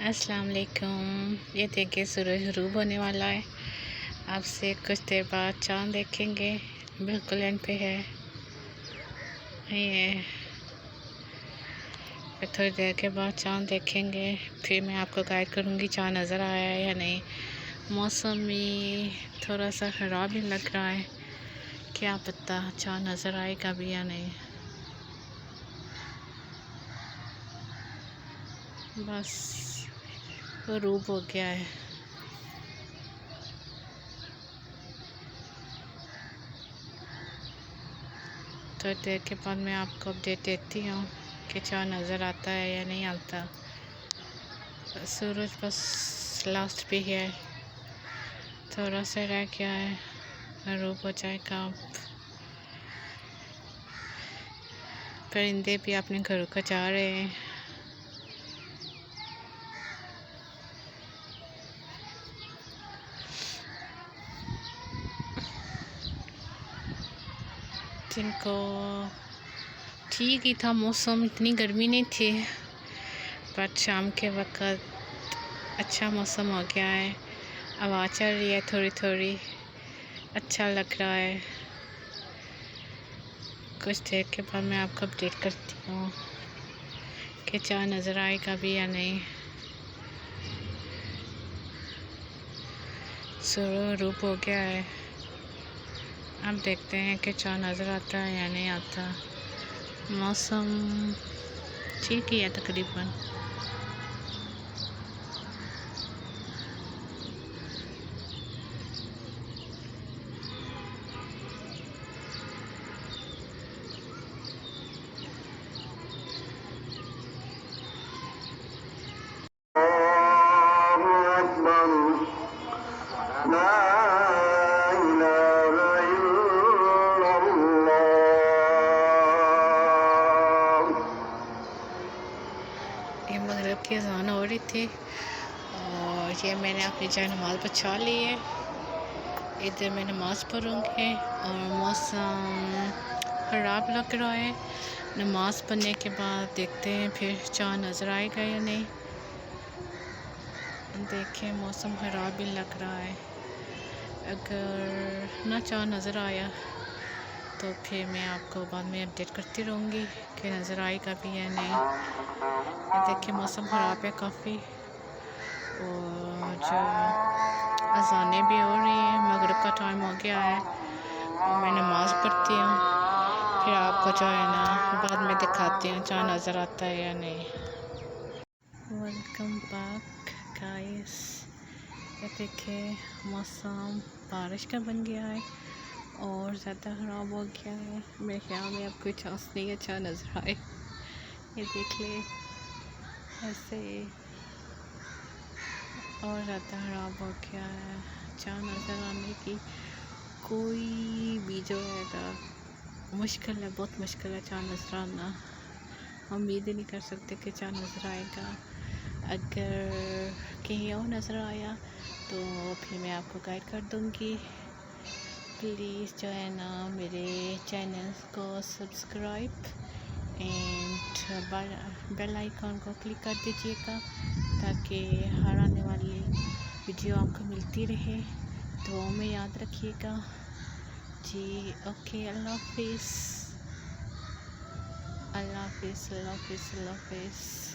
अस्सलाम वालेकुम। ये देखिए सूरज ग़ुरूब होने वाला है। आपसे कुछ देर बाद चाँद देखेंगे, बिल्कुल एंड पे है ये। फिर थोड़ी देर के बाद चाँद देखेंगे, फिर मैं आपको गाइड करूँगी चाँद नज़र आया है या नहीं। मौसम भी थोड़ा सा ख़राब ही लग रहा है, क्या पता चाँद नज़र आएगा भी या नहीं। बस ग़ुरूब हो गया है। तो देर के बाद मैं आपको अपडेट देती हूँ कि चाँद नज़र आता है या नहीं आता। सूरज बस लास्ट पे है, थोड़ा सा रह गया है, ग़ुरूब हो जाएगा। परिंदे भी अपने घरों को जा रहे हैं। जिनको ठीक ही था मौसम, इतनी गर्मी नहीं थी, बट शाम के वक्त अच्छा मौसम हो गया है। हवा चल रही है थोड़ी थोड़ी, अच्छा लग रहा है। कुछ देर के बाद मैं आपको अपडेट करती हूँ कि चाँद नज़र आएगा भी या नहीं। सूरज ग़ुरूब हो गया है, अब देखते हैं कि चाँद नज़र आता है या नहीं आता। मौसम ठीक ही है तकरीबन। ये मगरिब की अज़ान हो रही थी और ये मैंने अपनी जान नमाज़ बचा ली है। इधर मैं नमाज़ पढ़ूँगी और मौसम ख़राब लग रहा है। नमाज़ पढ़ने के बाद देखते हैं फिर चाँद नज़र आएगा या नहीं। देखिए मौसम ख़राब भी लग रहा है, अगर ना चाँद नज़र आया तो फिर मैं आपको बाद में अपडेट करती रहूँगी कि नज़र आएगा भी या नहीं। ये देखिए मौसम ख़राब है काफ़ी, और जो अज़ानें भी हो रही हैं, मगरिब का टाइम हो गया है और मैं नमाज़ पढ़ती हूँ, फिर आपको जो है ना बाद में दिखाती हूँ चाँद नज़र आता है या नहीं। Welcome back guys. ये देखिए मौसम बारिश का बन गया है और ज़्यादा ख़राब हो गया है। मेरे ख्याल में अब कोई चांस नहीं है चाँद नज़र आए। ये देख ले ऐसे और ज़्यादा ख़राब हो गया है। चाँद नज़र आने की कोई भी जो है ना मुश्किल है, बहुत मुश्किल है चाँद नज़र आना। उम्मीद ही नहीं कर सकते कि चाँद नज़र आएगा। अगर कहीं और नज़र आया तो फिर मैं आपको गाइड कर दूँगी। प्लीज़ जो है ना मेरे चैनल को सब्सक्राइब एंड बेल आइकॉन को क्लिक कर दीजिएगा ताकि हर आने वाली वीडियो आपको मिलती रहे। तो में याद रखिएगा जी। ओके, अल्लाह हाफिज़, अल्लाह हाफिज़, अल्लाह हाफिज़, अल्लाह हाफिज़।